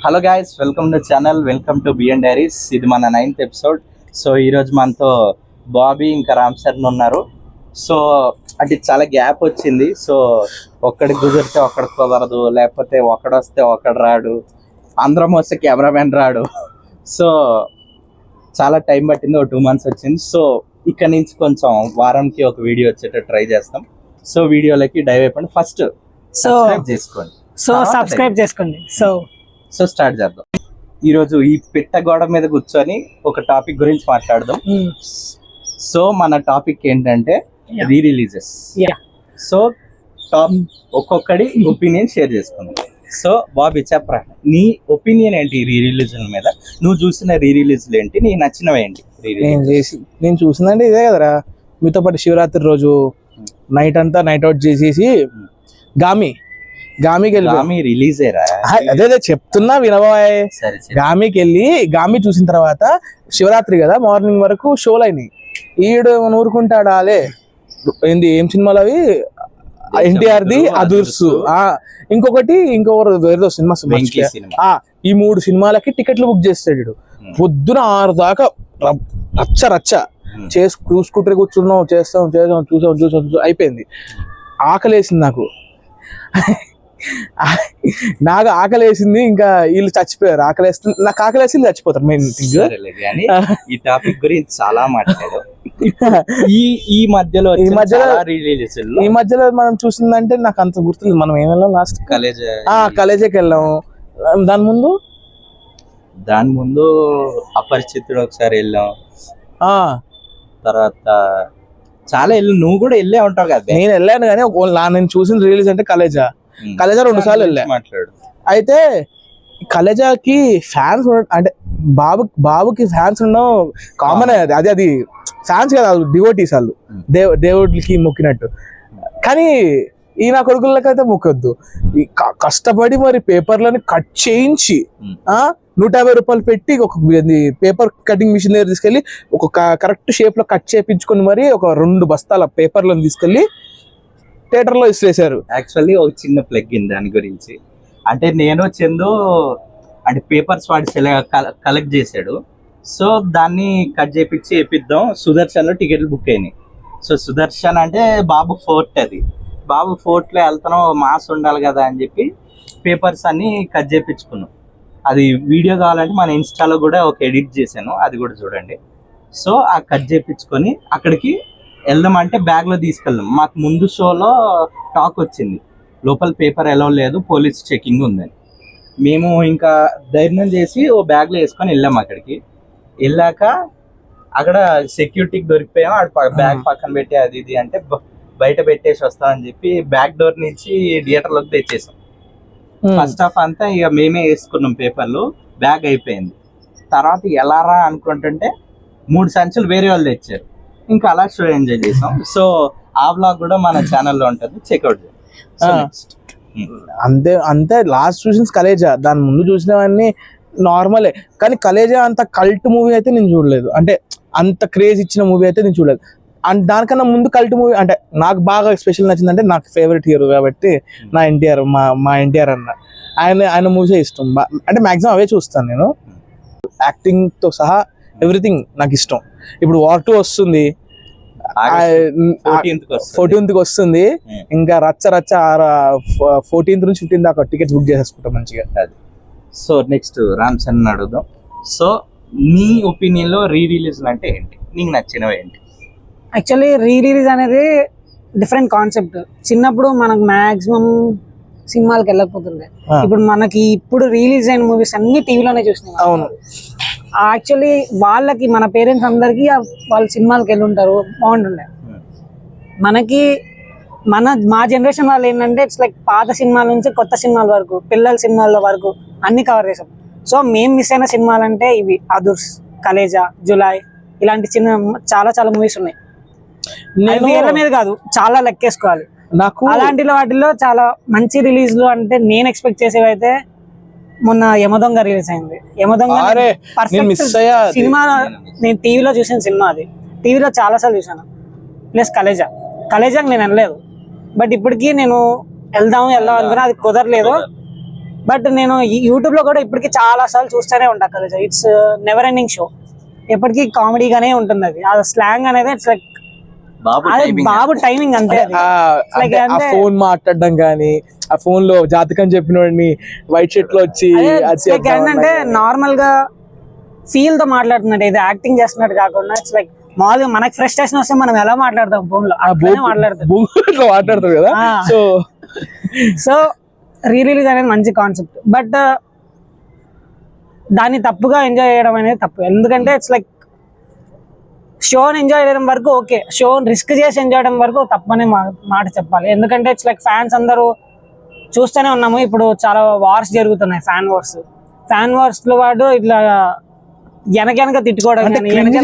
Hello guys, welcome to channel, welcome to B N diaries. ఇది మన 9th episode. So ఈరోజు మనతో బాబీ ఇంకా రామ్ చరణ్ ఉన్నారు. సో అంటే చాలా గ్యాప్ వచ్చింది. సో ఒక్కడికి కుదిరితే ఒక్కడికి కుదరదు, లేకపోతే ఒకడొస్తే ఒకడు రాడు, అందరం వస్తే కెమెరామెన్ రాడు. సో చాలా టైం పట్టింది, ఒక 2 months వచ్చింది. సో ఇక్కడ నుంచి కొంచెం వారానికి ఒక వీడియో వచ్చేటట్టు ట్రై చేస్తాం. సో వీడియోలకి డైవ్ అయిపోండి. ఫస్ట్ సబ్స్క్రైబ్ చేసుకోండి. సో స్టార్ట్ చేద్దాం. ఈరోజు ఈ పిట్ట గోడ మీద కూర్చొని ఒక టాపిక్ గురించి మాట్లాడదాం. సో మన టాపిక్ ఏంటంటే రీ రిలీజెస్. సో ఒక్కొక్కడి ఒపీనియన్ షేర్ చేసుకుందాం. సో బాబీ చెప్పరా, నీ ఒపీనియన్ ఏంటి రీ రిలీజన్ మీద? నువ్వు చూసిన రీ రిలీజ్లు ఏంటి, నీకు నచ్చినవి ఏంటి? నేను చూసిందంటే ఇదే కదరా, మీతో పాటు శివరాత్రి రోజు నైట్ అంతా నైట్ అవుట్ చేసేసి గామికి వెళ్ళి రిలీజ్ అదే చెప్తున్నా వినబాయ్. గామికి వెళ్ళి గామి చూసిన తర్వాత శివరాత్రి కదా, మార్నింగ్ వరకు షోలు అయినాయి. ఈడు ఊరుకుంటాడా? అలే ఏంది, ఏం సినిమాలు అవి? ఎన్టీఆర్ది అదుర్స్, ఇంకొకటి ఏదో సినిమా. ఈ 3 సినిమాలకి టికెట్లు బుక్ చేస్తాడు. పొద్దున 6 దాకా రచ్చ చూసుకుంటే కూర్చున్నాం, చూసాం అయిపోయింది. ఆకలేసింది నాకు ఆకలేసింది. ఇంకా వీళ్ళు చచ్చిపోయారు. నాకు ఆకలేసింది, చచ్చిపోతారు. మెయిన్ ఈ టాపిక్ గురించి చాలా మాట్లాడారు. ఈ మధ్యలో మనం చూసిందంటే నాకు అంత గుర్తులేదు. మనం ఏం వెళ్ళాం లాస్ట్? కలేజాకి వెళ్ళాము. దాని ముందు అపరిచితుడు ఒకసారి వెళ్ళాం. తర్వాత చాలా నువ్వు కూడా వెళ్ళే ఉంటావు కదా. నేను వెళ్ళాను కానీ నేను చూసిన రిలీజ్ అంటే కలేజా 2 సార్లు వెళ్ళా. అయితే కలేజాకి ఫ్యాన్స్ అంటే బాబుకి ఫ్యాన్స్ ఉండడం కామన్. అది ఫ్యాన్స్ కదా, డివోటీస్ వాళ్ళు, దేవుడికి మొక్కినట్టు. కానీ ఈ నా కొడుకులకైతే మొక్కొద్దు. కష్టపడి మరి పేపర్లను కట్ చేయించి 150 రూపాయలు పెట్టి ఒక పేపర్ కటింగ్ మిషన్ దగ్గర తీసుకెళ్లి ఒక కరెక్ట్ షేప్ లో కట్ చేయించుకొని మరి ఒక 2 బస్తాల పేపర్లను తీసుకెళ్లి థియేటర్ లో ఇసిరేశారు. యాక్చువల్లీ ఒక చిన్న ప్లగ్ ఇన్ దాని గురించి. అంటే నేను చందు అంటే పేపర్స్ వాడి కలెక్ట్ చేశాడు. సో దాన్ని కట్ చేయించి వేపిద్దాం. సుదర్శన్ లో టికెట్లు బుక్ అయినాయి. సో సుదర్శన్ అంటే బాబు ఫోర్ట్, అది బాబు ఫోర్ట్ లో వెళ్తాను, మాస్ ఉండాలి కదా అని చెప్పి పేపర్స్ అన్ని కట్ చేయించుకున్నాం. అది వీడియో కావాలంటే మన ఇన్స్టాలో కూడా ఒక ఎడిట్ చేశాను, అది కూడా చూడండి. సో ఆ కట్ చేయించుకొని అక్కడికి వెళ్దామంటే బ్యాగ్లో తీసుకెళ్దాం. మాకు ముందు షోలో టాక్ వచ్చింది, లోపల పేపర్ ఎలా లేదు, పోలీస్ చెకింగ్ ఉందని. మేము ఇంకా ధైర్యం చేసి ఓ బ్యాగ్లో వేసుకొని వెళ్ళాం. అక్కడికి వెళ్ళాక అక్కడ సెక్యూరిటీకి దొరికిపోయాం. బ్యాగ్ పక్కన పెట్టి అది ఇది అంటే బయట పెట్టేసి వస్తామని చెప్పి బ్యాక్ డోర్ నుంచి థియేటర్లోకి తెచ్చేసాం. ఫస్ట్ హాఫ్ అంతా ఇక మేమే వేసుకున్నాం పేపర్లు, బ్యాగ్ అయిపోయింది. తర్వాత ఎలా రా అనుకుంటుంటే 3 సంచులు వేరే వాళ్ళు తెచ్చారు. ఇంకా అలా షో ఎంజాయ్ చేసాం. సో ఆ వ్లాగ్ కూడా మన ఛానల్లో ఉంటుంది, చెక్అవుట్ చేయండి. అంతే లాస్ట్ చూసిన కలేజా. దాని ముందు చూసినవన్నీ నార్మలే. కానీ కలేజా అంత కల్ట్ మూవీ అయితే నేను చూడలేదు. అంటే అంత క్రేజ్ ఇచ్చిన మూవీ అయితే నేను చూడలేదు. అండ్ దానికన్నా ముందు కల్ట్ మూవీ అంటే నాకు బాగా స్పెషల్ నచ్చిందంటే, నాకు ఫేవరెట్ హీరో కాబట్టి నా ఎన్టీఆర్, మా ఎన్టీఆర్ అన్న, ఆయన మూవీసే ఇష్టం. అంటే మాక్సిమం అవే చూస్తాను నేను. యాక్టింగ్ తో సహా ఎవ్రీథింగ్ నాకు ఇష్టం. ఇప్పుడు వార్ 2 వస్తుంది, 14th వస్తుంది. ఇంకా రచ్చ 14th నుంచి 15th దాకా టికెట్స్ బుక్ చేసేసుకుంటాం మంచిగా. సో నెక్స్ట్ రామ్ చరణ్ అడుగుదాం. సో నీ ఒపీనియన్ లో రీ రిలీజ్ అంటే ఏంటి, నీకు నచ్చినవి ఏంటి? యాక్చువల్లీ రీ రిలీజ్ అనేది డిఫరెంట్ కాన్సెప్ట్. చిన్నప్పుడు మనకు మాక్సిమం సినిమాలకు వెళ్ళకపోతుండే. ఇప్పుడు మనకి రిలీజ్ అయిన మూవీస్ అన్ని టీవీలోనే చూసినాం. అవును. యాక్చువల్లీ వాళ్ళకి, మన పేరెంట్స్ అందరికి వాళ్ళు సినిమాలకు వెళ్ళి ఉంటారు, బాగుంటుండే. మనకి మా జనరేషన్ వాళ్ళు ఏంటంటే ఇట్స్ లైక్ పాత సినిమాల నుంచి కొత్త సినిమాల వరకు, పిల్లల సినిమాల వరకు అన్ని కవర్ చేసాం. సో మేము మిస్ అయిన సినిమాలు అంటే ఇవి అదుర్స్, కలేజా, జులై, ఇలాంటి చాలా మూవీస్ ఉన్నాయి. ఏళ్ళ మీద కాదు, చాలా లెక్కేసుకోవాలి. నాకు వాటిలో చాలా మంచి రిలీజ్లు అంటే నేను ఎక్స్పెక్ట్ చేసేవి అయితే మొన్న యమదొంగ రిలీజ్ అయింది. యమదొంగ సినిమా నేను టీవీలో చూసిన సినిమా. అది టీవీలో చాలా సార్లు చూసాను. ప్లస్ కలేజాకి నేను వెళ్ళలేదు, బట్ ఇప్పటికీ నేను వెళ్దాం అనుకున్నా, అది కుదరలేదు. బట్ నేను యూట్యూబ్ లో కూడా ఇప్పటికి చాలా సార్లు చూస్తూనే ఉంటాను Khaleja. It's never ending show, ఎప్పటికీ కామెడీగానే ఉంటుంది. అది ఆ స్లాంగ్ అనేది ఇట్స్ లైక్ బాబు టైమింగ్ అంతే. ఆ ఫోన్ మాట్లాడడం గానీ, ఆ ఫోన్ లో జాతకం చెప్పిన వాడిని వైట్ షర్ట్ లో వచ్చి ఏంటంటే నార్మల్ గా ఫీల్ తో మాట్లాడుతున్నట్టు, ఇది యాక్టింగ్ చేస్తున్నట్టు కాకుండా ఇట్స్ లైక్ మామూలుగా మనకి ఫ్రస్ట్రేషన్ వస్తే మనం ఎలా మాట్లాడతాం ఫోన్ లో మాట్లాడతాం కదా. సో రీ రిలీజ్ అనేది మంచి కాన్సెప్ట్, బట్ దాన్ని తప్పుగా ఎంజాయ్ చేయడం అనేది తప్పు. ఎందుకంటే ఇట్స్ లైక్ షోని ఎంజాయ్ చేయడం వరకు ఓకే, షోని రిస్క్ చేసి ఎంజాయ్ చేయడం వరకు తప్పనే మాట చెప్పాలి. ఎందుకంటే ఇట్స్ లైక్ ఫ్యాన్స్ అందరూ చూస్తూనే ఉన్నాము, ఇప్పుడు చాలా వార్స్ జరుగుతున్నాయి, ఫ్యాన్ వార్స్ లో వాడు ఇట్లా వెనక తిట్టుకోవడం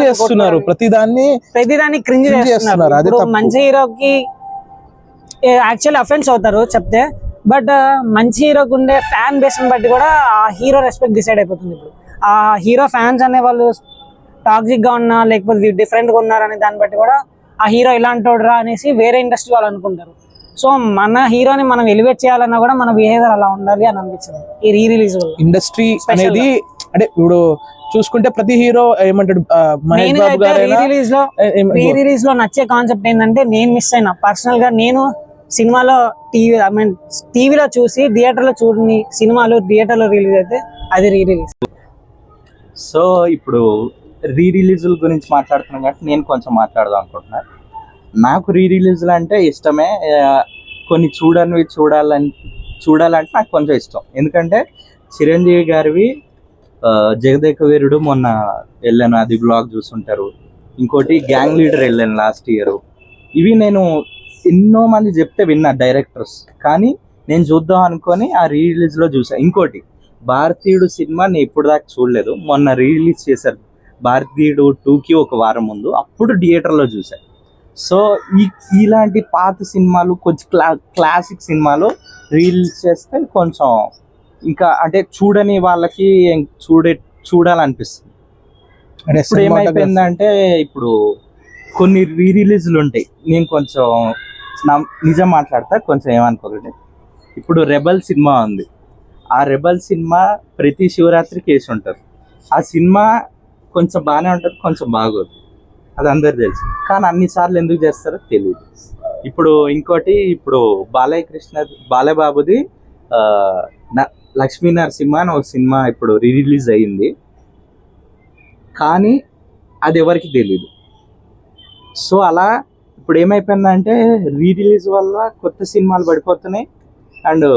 చేస్తున్నారు, ప్రతిదాన్ని క్రింజ్ చేస్తున్నారు. ఇప్పుడు మంచి హీరోకి యాక్చువల్లీ అఫెన్స్ అవుతారు చెప్తే, బట్ మంచి హీరోకి ఉండే ఫ్యాన్ బేస్ ని బట్టి కూడా ఆ హీరో రెస్పెక్ట్ డిసైడ్ అయిపోతుంది. ఇప్పుడు ఆ హీరో ఫ్యాన్స్ అనే వాళ్ళు టాక్సిక్ గా ఉన్నా లేకపోతే డిఫరెంట్ గా ఉన్నారనే దాన్ని బట్టి కూడా ఆ హీరో ఇలాంటోడురా అనేసి వేరే ఇండస్ట్రీ వాళ్ళు అనుకుంటారు. సో మన హీరోని మనం ఎలివేట్ చేయాలన్నా కూడా మన బిహేవియర్ అలా ఉండాలి అని అనిపించింది ఈ రీ రిలీజ్. ఇండస్ట్రీ అనేది అంటే ఇప్పుడు చూసుకుంటే ప్రతి హీరో ఏమంటాడు, రీ రిలీజ్ లో నచ్చే కాన్సెప్ట్ ఏంటంటే, నేను మిస్ అయినా పర్సనల్ గా, నేను సినిమాలో టీవీలో చూసి థియేటర్ లో చూడని సినిమాలు థియేటర్ లో రిలీజ్ అయితే అది రీ రిలీజ్. సో ఇప్పుడు రీ రిలీజుల గురించి మాట్లాడుతున్నాం కాబట్టి నేను కొంచెం మాట్లాడదాం అనుకుంటున్నా. నాకు రీ రిలీజులు అంటే ఇష్టమే, కొన్ని చూడాలంటే నాకు కొంచెం ఇష్టం. ఎందుకంటే చిరంజీవి గారివి జగదేక వీరుడు మొన్న వెళ్ళాను, అది బ్లాగ్ చూసుంటారు. ఇంకోటి గ్యాంగ్ లీడర్ వెళ్ళాను లాస్ట్ ఇయర్. ఇవి నేను ఎన్నో మంది చెప్తే విన్నా డైరెక్టర్స్, కానీ నేను చూద్దాం అనుకొని ఆ రీ రిలీజ్లో చూసా. ఇంకోటి భారతీయుడు సినిమా నేను ఇప్పుడు దాకా చూడలేదు, మొన్న రీ రిలీజ్ చేశారు భారతీయుడు 2కి ఒక వారం ముందు, అప్పుడు థియేటర్లో చూసా. సో ఇలాంటి పాత సినిమాలు కొంచెం క్లాసిక్ సినిమాలు రీల్స్ చేస్తే కొంచెం ఇంకా అంటే చూడని వాళ్ళకి చూడాలనిపిస్తుంది. ఇప్పుడు ఏమైపోయిందంటే, ఇప్పుడు కొన్ని రీ రిలీజ్లు ఉంటాయి, నేను కొంచెం నిజం మాట్లాడతా, కొంచెం ఏమనుకోకండి. ఇప్పుడు రెబల్ సినిమా ఉంది, ఆ రెబల్ సినిమా ప్రతి శివరాత్రికి వేసి ఉంటారు. ఆ సినిమా కొంచెం బాగానే ఉంటుంది, కొంచెం బాగోదు, అది అందరు తెలుసు. కానీ అన్నిసార్లు ఎందుకు చేస్తారో తెలియదు. ఇప్పుడు ఇంకోటి, ఇప్పుడు బాలయ్య బాబుది లక్ష్మీ నరసింహ అని ఒక సినిమా ఇప్పుడు రిలీజ్ అయ్యింది, కానీ అది ఎవరికి తెలియదు. సో అలా ఇప్పుడు ఏమైపోయిందంటే, రీ రిలీజ్ వల్ల కొత్త సినిమాలు పడిపోతున్నాయి, అండ్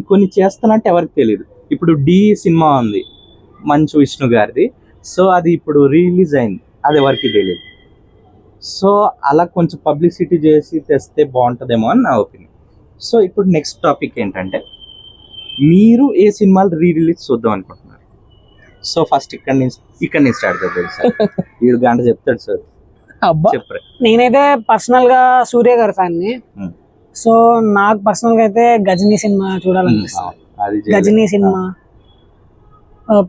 కొన్ని చేస్తున్నట్టు ఎవరికి తెలియదు. ఇప్పుడు డి సినిమా ఉంది మంచు విష్ణు గారిది, సో అది ఇప్పుడు రిలీజ్ అయింది, అది ఎవరికి తెలియదు. సో అలా కొంచెం పబ్లిసిటీ చేసి తెస్తే బాగుంటుందేమో అని నా ఒపీనియన్. సో ఇప్పుడు నెక్స్ట్ టాపిక్ ఏంటంటే, మీరు ఏ సినిమాలు రీ రిలీజ్ చూద్దాం అనుకుంటున్నారు? సో ఫస్ట్ ఇక్కడ నుంచి స్టార్ట్ చేద్దాం సార్. 7 గంట చెప్తాడు సార్. చెప్పరు. నేనైతే పర్సనల్ గా సూర్య గారి ఫ్యాన్ ని, సో నాకు పర్సనల్ గా అయితే గజనీ సినిమా చూడాలనిపిస్తుంది. Ghajini cinema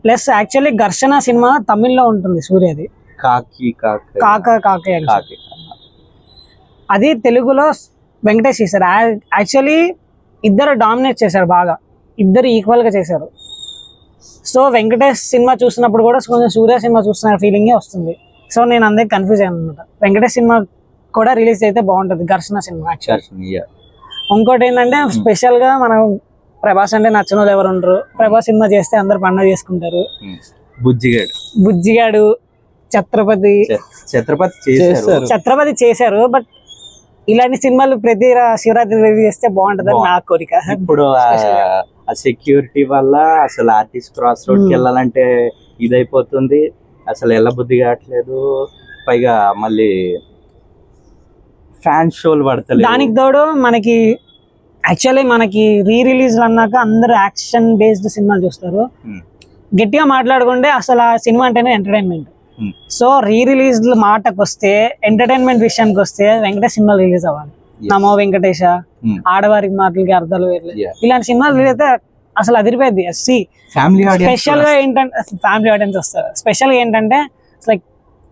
plus actually Gharshana cinema తమిళ్లో ఉంటుంది సూర్యది, కాకి అది తెలుగులో వెంకటేష్ చేశారు. యాక్చువల్లీ ఇద్దరు డామినేట్ చేశారు బాగా, ఇద్దరు ఈక్వల్ గా చేశారు. సో వెంకటేష్ సినిమా చూసినప్పుడు కూడా కొంచెం సూర్య సినిమా చూస్తున్న ఫీలింగే వస్తుంది. సో నేను అందరికి కన్ఫ్యూజ్ అయ్యాను అనమాట. వెంకటేష్ సినిమా కూడా రిలీజ్ అయితే బాగుంటుంది, ఘర్షణ సినిమా యాక్చువల్లీ. ఇంకోటి ఏంటంటే, స్పెషల్ గా మనం ప్రభాస్ అంటే నచ్చిన వాళ్ళు ఎవరు ఉండరు, ప్రభాస్ సినిమా చేస్తే అందరు పండుగ చేసుకుంటారు. బుజ్జిగాడు ఛత్రపతి చేశారు, బట్ ఇలాంటి సినిమాలు ప్రతి శివరాత్రి రిలీజ్ చేస్తే బాగుంటదని నా కోరిక. ఇప్పుడు ఆ సెక్యూరిటీ వల్ల అసలు ఆర్టిస్ట్ క్రాస్ రోడ్కి వెళ్ళాలంటే ఇదైపోతుంది, అసలు ఎలా బుద్ధి కావట్లేదు. పైగా మళ్ళీ ఫ్యాన్ షోలు పడతలేదు. దానికి తోడు మనకి రీ రిలీజ్ అన్నాక అందరూ యాక్షన్ బేస్డ్ సినిమాలు చూస్తారు. గట్టిగా మాట్లాడుకుంటే అసలు ఆ సినిమా అంటేనే ఎంటర్టైన్మెంట్. సో రీ రిలీజ్ మాటకు వస్తే, ఎంటర్టైన్మెంట్ విషయానికి వస్తే వెంకటేష్ సినిమాలు రిలీజ్ అవ్వాలి. నమో వెంకటేశ, ఆడవారికి మాటలకి అర్థాలు వేరు, ఇలాంటి సినిమాలు రిలీజ్ అయితే అసలు అదిరిపోయింది. స్పెషల్ గా ఏంటంటే ఫ్యామిలీ ఆడియన్స్ వస్తారు. స్పెషల్ గా ఏంటంటే లైక్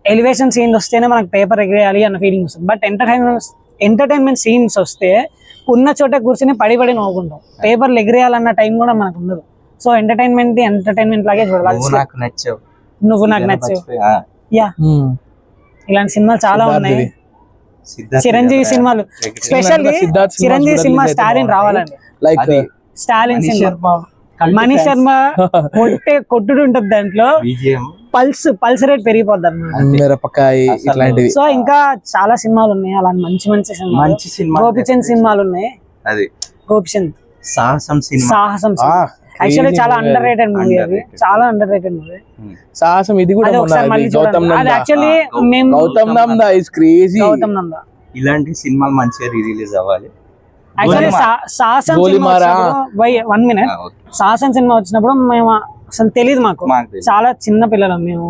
ఎలివేషన్ సీన్ వస్తేనే మనకు పేపర్ ఎగరేయాలి అన్న ఫీలింగ్ వస్తుంది. బట్ ఎంటర్టైన్మెంట్ సీన్స్ వస్తే ఉన్న చోట కూర్చొని పడి నవ్వుకుంటాం. పేపర్లు ఎగిరేయాలన్న టైం కూడా మనకు ఉండదు. సో ఎంటర్టైన్మెంట్ లాగే చూడాలి. నాకు నచ్చావు, నువ్వు నాకు నచ్చావు. యా, ఇలాంటి సినిమాలు చాలా ఉన్నాయి. చిరంజీవి సినిమాలు, స్పెషల్లీ చిరంజీవి సినిమా స్టాలిన్ రావాలండి. లైక్ స్టాలిన్ సినిమా మనీష్ శర్మ కొట్టుడు ఉంటుంది దాంట్లో, పల్స్ రేట్ పెరిగిపోద్ది అన్నమాట. మిరపకాయ ఇట్లాంటివి. సో ఇంకా చాలా సినిమాలు ఉన్నాయి అలాంటి మంచి సినిమా. గోపిచంద్ సినిమాలు ఉన్నాయి. అది గోపిచంద్ సాహసం యాక్చువల్లీ చాలా అండర్ రేటెడ్ మూవీ. అది చాలా అండర్ రేటెడ్ మూవీ. సాహసం ఇది కూడా గౌతమ్ నందా ఇస్ క్రేజీ. గౌతమ్ నందా ఇలాంటి సినిమాలు మంచిగా రిలీజ్ అవ్వాలి. యాక్చువల్లీ సాహసం సాహసం సినిమా వచ్చినప్పుడు మేము అసలు తెలియదు, మాకు చాలా చిన్న పిల్లలం మేము,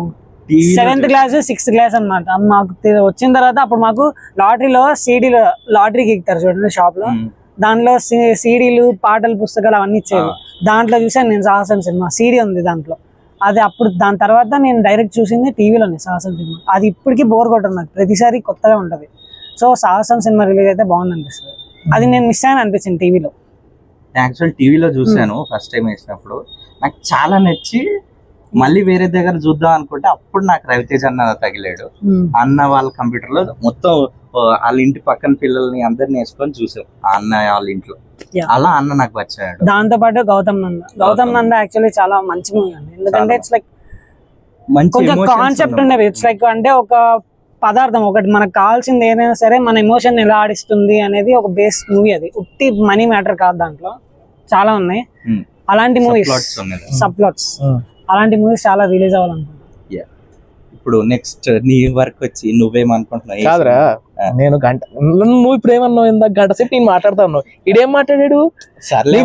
7th క్లాస్ 6th క్లాస్ అనమాట. మాకు వచ్చిన తర్వాత అప్పుడు మాకు లాటరీకి ఎక్కుతారు చూడండి షాప్ లో, దాంట్లో సీడీలు పాటలు పుస్తకాలు అవన్నీ ఇచ్చేవి. దాంట్లో చూసాను నేను సాహసం సినిమా, సీడీ ఉంది దాంట్లో. అది అప్పుడు దాని తర్వాత నేను డైరెక్ట్ చూసింది టీవీలోనే సాహసం సినిమా. అది ఇప్పటికీ బోర్ కొట్టదు నాకు, ప్రతిసారి కొత్తగా ఉంటది. సో సాహసం సినిమా రిలీజ్ అయితే బాగుంది అనిపిస్తుంది. అది నేను మిస్ అయ్యాను అనిపించింది టీవీలో. యాక్చువల్ టీవీలో చూసాను ఫస్ట్ టైం వేసినప్పుడు, నాకు చాలా నచ్చి మళ్ళీ వేరే దగ్గర చూద్దాం అనుకుంటే అప్పుడు నాకు రవితేజ అన్న తగిలాడు. అన్న వాళ్ళ కంప్యూటర్ లో మొత్తం వాళ్ళ ఇంటి పక్కన పిల్లల్ని అందరిని వేసుకొని చూసాం ఆ అన్న వాళ్ళ ఇంట్లో. అలా అన్న నాకు వచ్చాడు. దాంతో పాటు గౌతమ్ నంద యాక్చువల్లీ చాలా మంచి మూవీ అండి. ఎందుకంటే ఇట్స్ లైక్ కొంచెం కాన్సెప్ట్ ఉండేది. ఇట్స్ లైక్ అంటే ఒక పదార్థం ఒకటి మనకు కావాల్సింది ఏదైనా సరే మన ఎమోషన్ ఎలా ఆడిస్తుంది అనేది ఒక బేస్ మూవీ. అది ఉట్టి మనీ మ్యాటర్ కాదు, దాంట్లో చాలా ఉన్నాయి అలాంటి మూవీస్, సబ్ ప్లాట్స్. అలాంటి మూవీస్ చాలా రిలీజ్ అవ్వాలనుకుంటున్నాను. ఇప్పుడు నెక్స్ట్ నీ వర్క్ వచ్చి నువ్వేమనుకుంటున్నావు? కాదురా, నేను గంట, నువ్వు ఇప్పుడు ఏమన్నావు ఇందాక, గంట సేపు నేను మాట్లాడతాను. ఇడేం మాట్లాడాడు?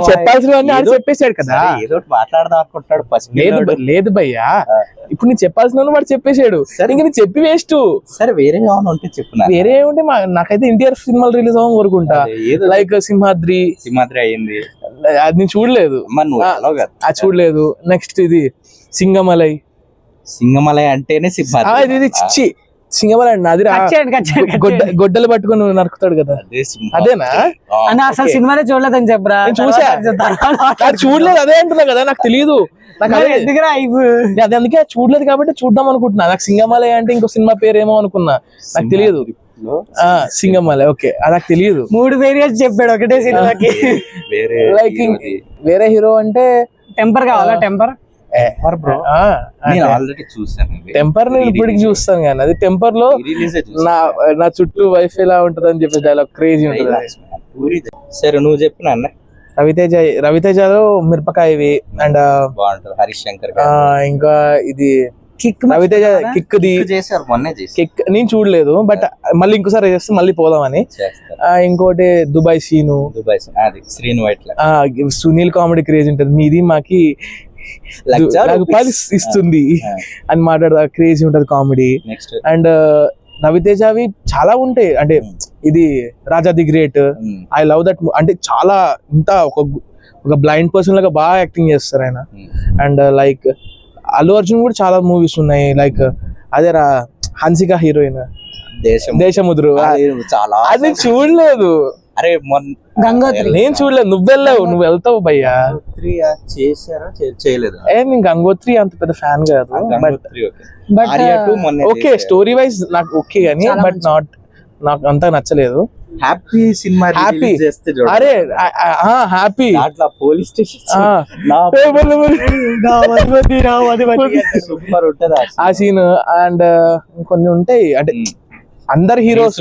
చెప్పాల్సినవన్నీ ఆడు చెప్పేశాడు కదా. ఏదో మాట్లాడదాం అనుకుంటున్నాడు. లేదు భయ్యా, ఇప్పుడు నేను చెప్పాల్సిన వాడు చెప్పేశాడు. ఇంక నేను చెప్పి వేస్ట్. సరే వేరే ఏమైనా ఉంటే చెప్పు. వేరే ఉంటే నాకైతే ఎన్టీఆర్ సినిమాలు రిలీజ్ అవ్వని కోరుకుంటా. లైక్ సింహాద్రి అయ్యింది, అది నేను చూడలేదు. అది చూడలేదు. నెక్స్ట్ ఇది సింగమలై అంటేనే సింగమలై అండి. అది గొడ్డలు పట్టుకొని నరుకుతాడు కదా, అదేనా? అసలు సినిమానే చూడలేదని చెప్పరా? చూసా, చూడలేదు, అదే అంటున్నా కదా, నాకు తెలియదు. అది అందుకే చూడలేదు కాబట్టి చూద్దాం అనుకుంటున్నా. నాకు సింగమలై అంటే ఇంకో సినిమా పేరేమో అనుకున్నా, నాకు తెలియదు. సింగమలై ఓకే, అది నాకు తెలియదు. 3 వేరియేషన్స్ చెప్పాడు ఒకటే సినిమాకి. లైక్ వేరే హీరో అంటే టెంపర్ కావాలా? టెంపర్ టెంపర్ నేను ఇప్పటికి చూస్తాను కానీ, అది టెంపర్ లో నా చుట్టూ వైఫ్ ఎలా ఉంటది అని చెప్పి డైలాగ్ క్రేజీ ఉంటది. సరే నువ్వు చెప్పిన అన్న. రవితేజలో మిరపకాయవి అండ్ హరీష్ శంకర్, ఇంకా ఇది రవితేజ కిక్ ది చేశారు మొన్నే. కిక్ నేను చూడలేదు, బట్ మళ్ళీ ఇంకోసారి చేస్తే మళ్ళీ పోదామని. ఇంకోటి Dubai scene, Sunil comedy craze ఉంటది. మీది మాకి రూపాయలు ఇస్తుంది అని మాట్లాడదా, క్రేజీ ఉంటది కామెడీ. అండ్ రవితేజవి చాలా ఉంటాయి. అంటే ఇది Raja the great, I love that. అంటే చాలా ఇంత ఒక బ్లైండ్ పర్సన్ లాగా బాగా యాక్టింగ్ చేస్తారు ఆయన. అండ్ లైక్ అల్లు అర్జున్ కూడా చాలా మూవీస్ ఉన్నాయి. లైక్ అదే హన్సిక హీరోయిన్ దేశముద్రు, అది చూడలేదు. అరే నేను చూడలేదు, నువ్వు వెళ్ళావు, నువ్వు వెళ్తావు భయ్యా. చేయలేదు, నేను గంగోత్రి అంత పెద్ద ఫ్యాన్ కాదు. ఓకే స్టోరీ వైజ్ నాకు ఓకే గానీ, బట్ నాకు అంతా నచ్చలేదు. హ్యాపీ సినిమా హ్యాపీ, అరే హ్యాపీ పోలీస్ స్టేషన్ సూపర్ ఉంటది ఆ సీన్. అండ్ కొన్ని ఉంటాయి అంటే అందరు హీరోస్.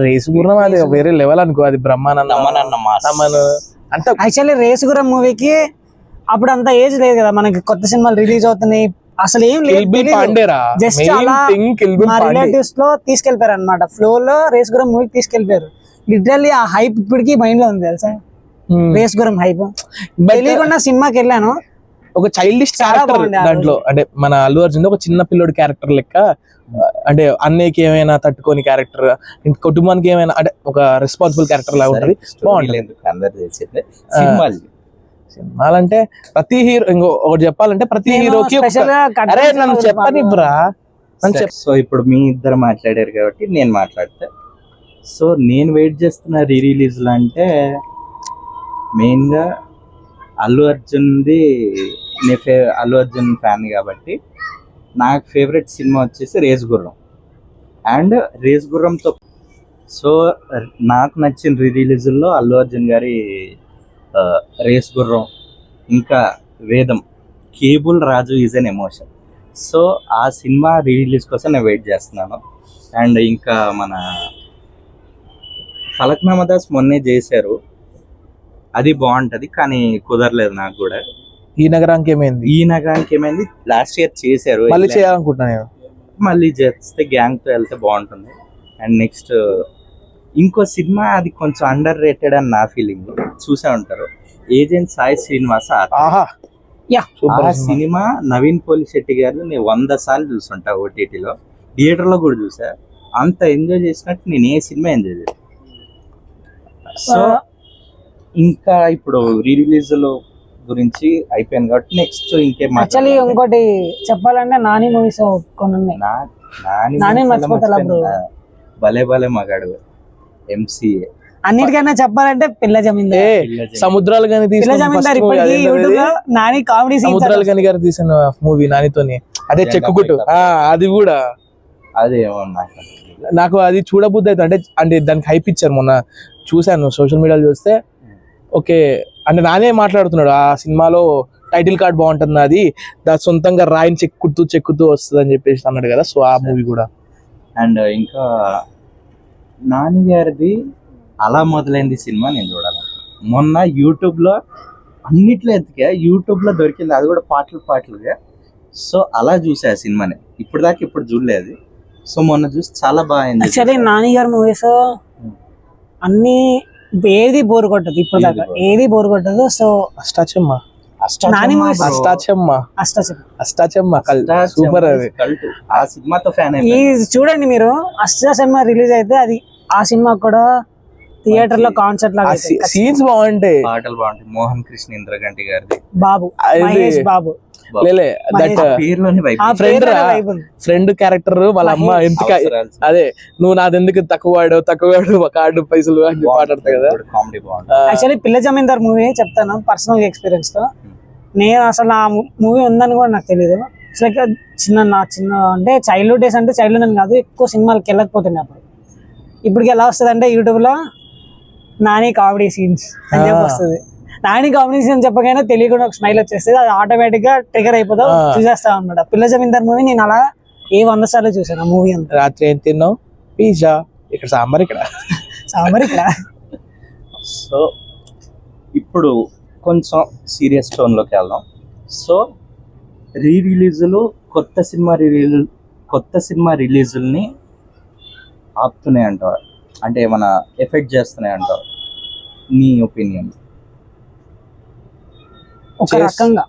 రేసు గుర్రం అది వేరే లెవెల్ అనుకో, అది బ్రహ్మానందం అంటే. యాక్చువల్లీ రేసు గుర్రం మూవీకి అప్పుడు అంత ఏజ్ లేదు కదా మనకి, కొత్త సినిమాలు రిలీజ్ అవుతున్నాయి, అసలు ఏం లేదు. జస్ట్ అలా మా రిలేటివ్స్ లో తీసుకెళ్లిపోయారు అనమాట, ఫ్లో లో రేస్ గురం మూవీకి తీసుకెళ్లిపోయారు. లిటరల్లీ ఆ హైప్ ఇప్పటికీ మైండ్ లో ఉంది తెలుసా, రేస్ గురం హైప్. తెలియకుండా సినిమాకి వెళ్ళాను, ఒక చైల్డిష్ క్యారెక్టర్ దాంట్లో. అంటే మన అల్లు అర్జున్ ఒక చిన్న పిల్లోడి క్యారెక్టర్ లెక్క, అంటే అన్నయ్యకి ఏమైనా తట్టుకోని క్యారెక్టర్, కుటుంబానికి ఏమైనా అంటే ఒక రెస్పాన్సిబుల్ క్యారెక్టర్ లాగా ఉంటుంది. బాగుంటుంది సినిమాలంటే. ప్రతి హీరో ఒకటి చెప్పాలంటే ప్రతి హీరోకి అరే నన్ను చెప్పని బ్రా. సో ఇప్పుడు మీ ఇద్దరు మాట్లాడారు కాబట్టి నేను మాట్లాడతా. సో నేను వెయిట్ చేస్తున్న రీ రిలీజ్లు అంటే మెయిన్గా అల్లు అర్జున్ది అల్లు అర్జున్ ఫ్యాన్ కాబట్టి నాకు ఫేవరెట్ సినిమా వచ్చేసి రేస్ గుర్రం. అండ్ రేస్ గుర్రంతో సో నాకు నచ్చిన రీ రిలీజుల్లో అల్లు అర్జున్ గారి రేస్ గుర్రం, ఇంకా వేదం, cable Raju is an emotion. So ఆ సినిమా రీ రిలీజ్ కోసం నేను వెయిట్ చేస్తున్నాను. అండ్ ఇంకా మన ఫలక్నామా దాస్ మొన్నే చేశారు, అది బాగుంటది కానీ కుదరలేదు నాకు కూడా. ఈ నగరానికి ఏమైంది లాస్ట్ ఇయర్ చేశారు, మళ్ళీ చేయాలనుకుంటున్నాను నేను. మళ్ళీ చేస్తే గ్యాంగ్ తో వెళ్తే బాగుంటుంది. అండ్ నెక్స్ట్ ఇంకో సినిమా, అది కొంచెం అండర్ రేటెడ్ అని నా ఫీలింగ్, చూసే ఉంటారు, ఏజెంట్ సాయి శ్రీనివాస ఆత్మ. ఆహా యా ఆ సినిమా నవీన్ పోలిశెట్టి గారు నేను 100 సార్లు చూసుంటా, ఓటీటీలో, థియేటర్లో కూడా చూసా. అంత ఎంజాయ్ చేసినట్టు నేను ఏ సినిమా ఎంజాయ్ చేశాను. సో ఇంకా ఇప్పుడు రీ రిలీజ్ గురించి అయిపోయింది కాబట్టి నెక్స్ట్ ఇంకేం యాక్చువల్లీ ఇంకోటి చెప్పాలంటే నాని మూవీస్ కొన్ని ఉన్నాయి. నాని మర్చిపోతా బ్రో. భలే భలే మగాడు, ఎంసీఏ, అన్నిటికన్నా చెప్పాలంటే పిల్ల జమీందార్. సముద్రాలు కానీ పిల్ల జమీందార్ ఇప్పటికీ యూట్యూబ్ లో నాని కామెడీ సముద్రాలు కానీ గారు తీసిన మూవీ నానితోని, అదే చెక్కుకుట్టు, అది కూడా అదేమో నాకు అది చూడబుద్ధి అయితే. అంటే దానికి హైప్ ఇచ్చారు, మొన్న చూశాను సోషల్ మీడియాలో చూస్తే. ఓకే అంటే నానే మాట్లాడుతున్నాడు, ఆ సినిమాలో టైటిల్ కార్డ్ బాగుంటుంది, అది దాని సొంతంగా రాయిని చెక్కుతూ వస్తుంది అని చెప్పేసి అన్నాడు కదా. సో ఆ మూవీ కూడా. అండ్ ఇంకా నాని గారిది అలా మొదలైంది సినిమా నేను చూడాలి. మొన్న యూట్యూబ్లో అన్నిట్లో ఎత్తిగా, యూట్యూబ్లో దొరికింది, అది కూడా పాటలుగా. సో అలా చూసా ఆ సినిమాని, ఇప్పుడు చూడలేదు. సో మొన్న చూసి చాలా బాగా యాక్చువల్లీ నాని గారి మూవీస్ అన్ని ఏది బోర్ కొట్టదు, ఇప్పుడు దాకా ఏది బోర్ కొట్టదు. So Nani movies Ashtachamma super, అది ఆ సినిమాతో ఫ్యాన్. ఈ చూడండి మీరు, అష్టాచెమ్మ రిలీజ్ అయితే అది ఆ సినిమా కూడా థియేటర్ లో కాన్సర్ట్ లాగా సీన్స్ బాగుంటాయి, పాటలు బాగుంటాయి. మోహన్ కృష్ణ ఇంద్రగంటి గారిది, బాబు మహేష్ బాబు, ఫ్రెండ్ క్యారెక్టర్ వాళ్ళ అమ్మ ఎందుకు, అదే నువ్వు నాదెందుకు తక్కువవాడు కార్డు పైసలు అని మాట్లాడతా కదా. యాక్చువల్లీ పిల్ల జమీందార్ మూవీ చెప్తాను పర్సనల్ ఎక్స్పీరియన్స్ తో. నేను అసలు ఆ మూవీ ఉందని కూడా నాకు తెలియదు. లైక్ చిన్న అంటే చైల్డ్హుడ్ డేస్, అంటే చైల్డ్హుడ్ అని కాదు, ఎక్కువ సినిమాలకి వెళ్ళకపోతుండే అప్పుడు. ఇప్పటికి ఎలా వస్తుంది అంటే యూట్యూబ్ లో నాని కామెడీ సీన్స్ అని చెప్పి వస్తుంది. నాని కామెడీ సీన్స్ చెప్పగానే తెలియకుండా ఒక స్మైల్ వచ్చేస్తుంది, అది ఆటోమేటిక్ గా ట్రిగర్ అయిపోతావు, చూసేస్తా అన్నమాట. పిల్ల జమీందార్ మూవీ నేను అలా 100 సార్లు చూసాను ఆ మూవీ అంతా. రాత్రి ఏం తిన్నావు? పిజ్జా, ఇక్కడ సాంబార్, ఇక్కడ. సో ఇప్పుడు కొంచెం సీరియస్ టోన్లోకి వెళ్దాం. సో రీ రిలీజులు, కొత్త సినిమా రిలీజుల్ని ఆపుతున్నాయి అంటారు, అంటే ఏమైనా ఎఫెక్ట్ చేస్తున్నాయి అంటారు, నీ ఒపీనియన్? ఒక రకంగా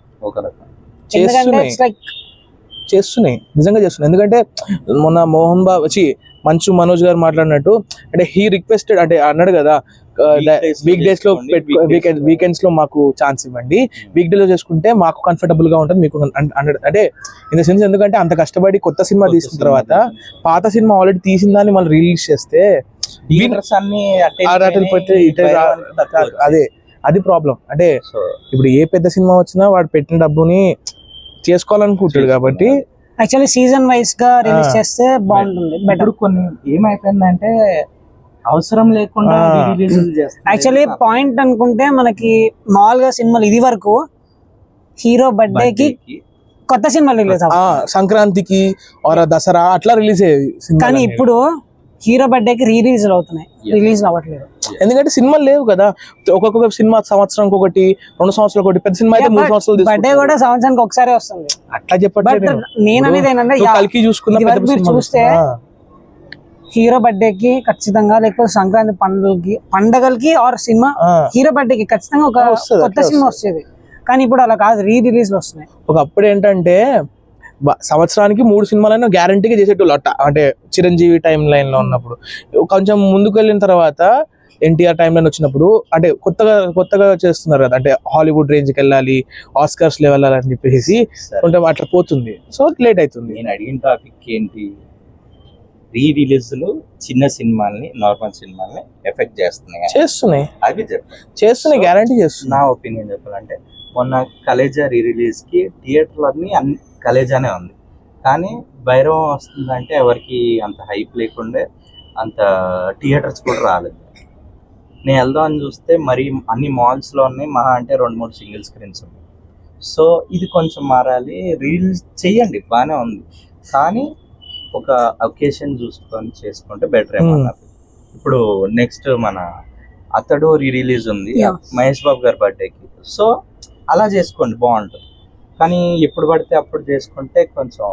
చేస్తున్నాయి, నిజంగా చేస్తున్నాయి. ఎందుకంటే మొన్న మంచు మనోజ్ గారు మాట్లాడినట్టు, అంటే హీ రిక్వెస్టెడ్, అంటే అన్నాడు కదా, వీక్ డేస్ లో వీకెండ్స్ లో మాకు ఛాన్స్ ఇవ్వండి, వీక్ డే లో చేసుకుంటే మాకు కంఫర్టబుల్ గా ఉంటుంది మీకు అన్నాడు. అంటే ఇన్ ద సెన్స్, ఎందుకంటే అంత కష్టపడి కొత్త సినిమా తీసిన తర్వాత పాత సినిమా ఆల్రెడీ తీసిన దాన్ని మళ్ళీ రిలీజ్ చేస్తే అది ప్రాబ్లం. అంటే ఇప్పుడు ఏ పెద్ద సినిమా వచ్చినా వాడు పెట్టిన డబ్బుని చేసుకోవాలనుకుంటాడు కాబట్టి యాక్చువల్లీ సీజన్ వైస్ గా రిలీజ్ చేస్తే బాగుంటుంది. బెటర్. కొన్ని ఏమైపోయిందంటే అవసరం లేకుండా యాక్చువల్లీ పాయింట్ అనుకుంటే, మనకి మామూలుగా సినిమాలు ఇది వరకు హీరో బర్త్డేకి కొత్త సినిమాలు రిలీజ్ అవుతాయి, సంక్రాంతికి దసరా అట్లా రిలీజ్ అయ్యేది. కానీ ఇప్పుడు హీరో బర్త్డేకి రిలీజ్ అవుతున్నాయి, రిలీజ్ అవ్వట్లేదు. ఎందుకంటే సినిమాలు లేవు కదా. ఒక్కొక్క సినిమా సంవత్సరానికి ఒకటి, 2 సంవత్సరాలు ఒకటి, పెద్ద సినిమా అయితే 3 సంవత్సరాలు. బర్త్డే కూడా సంవత్సరానికి ఒకసారి వస్తుంది, అట్లా చెప్పట్లేదు. నేను అనేది ఏంటంటే, కలికి చూస్తే హీరో బర్త్డేకి ఖచ్చితంగా, లేకపోతే సంక్రాంతి పండగలకి ఆర్ సినిమా హీరో బర్త్డేకి ఖచ్చితంగా ఒక కొత్త సినిమా వచ్చేది. కానీ ఇప్పుడు అలా కాదు, రీ రిలీజ్ వస్తున్నాయి. ఒకప్పుడు ఏంటంటే సంవత్సరానికి 3 సినిమాలైనా గ్యారంటీగా చేసేటోళ్ళు అట్ట. అంటే చిరంజీవి టైం లైన్ లో ఉన్నప్పుడు, కొంచెం ముందుకు వెళ్ళిన తర్వాత ఎన్టీఆర్ టైం లైన్ వచ్చినప్పుడు, అంటే కొత్తగా చేస్తున్నారు కదా, అంటే హాలీవుడ్ రేంజ్కి వెళ్ళాలి, ఆస్కర్స్ లెవెల్ అని చెప్పేసి కొంచెం అట్లా పోతుంది. సో లేట్ అవుతుంది. నేను అడిగిన టాపిక్ ఏంటి, రీ రిలీజ్లు చిన్న సినిమాల్ని నార్మల్ సినిమాల్ని ఎఫెక్ట్ చేస్తున్నాయి అవి చెప్పాను. చేస్తున్నాయి గ్యారంటీ చేస్తున్నాయి. నా ఒపీనియన్ చెప్పాలంటే మొన్న కలేజా రీ రిలీజ్ కి థియేటర్లన్నీ అన్ని కలేజానే ఉంది, కానీ భైరవం వస్తుందంటే ఎవరికి అంత హైప్ లేకుండే, అంత థియేటర్స్ కూడా రాలేదు. నేను వెళ్దామని చూస్తే మరి అన్ని మాల్స్లో ఉన్నాయి, మహా అంటే 2-3 సింగిల్ స్క్రీన్స్ ఉన్నాయి. సో ఇది కొంచెం మారాలి, రీల్స్ చెయ్యండి బాగానే ఉంది, కానీ ఒక అకేషన్ చూసుకొని చేసుకుంటే బెటర్ ఏమన్నారు. ఇప్పుడు నెక్స్ట్ మన అతడు రీ రిలీజ్ ఉంది Yeah. మహేష్ బాబు గారి బర్త్డేకి, సో అలా చేసుకోండి బాగుంటుంది. కానీ ఎప్పుడు పడితే అప్పుడు చేసుకుంటే కొంచెం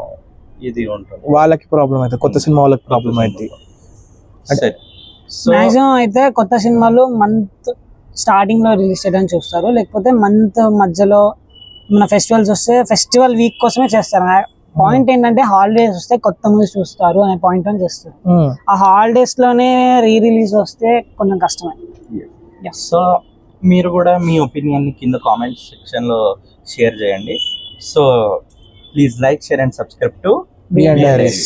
ఇది ఉంటుంది, వాళ్ళకి ప్రాబ్లం అయితే, కొత్త సినిమా వాళ్ళకి ప్రాబ్లం అయితే. సరే. సో మాక్సిమం అయితే కొత్త సినిమాలు మంత్ స్టార్టింగ్ లో రిలీజ్ చేయడానికి చూస్తారు, లేకపోతే మంత్ మధ్యలో మన ఫెస్టివల్స్ వస్తే ఫెస్టివల్ వీక్ కోసమే చేస్తారు. పాయింట్ ఏంటంటే హాలిడేస్ వస్తే కొత్త మూవీస్ చూస్తారు అనే పాయింట్ అని చేస్తారు. ఆ హాలిడేస్ లోనే రీ రిలీజ్ వస్తే కొంచెం కష్టమే. సో మీరు కూడా మీ ఒపీనియన్ కింద కామెంట్ సెక్షన్ లో షేర్ చేయండి. So please like, share and subscribe to Behind Diaries.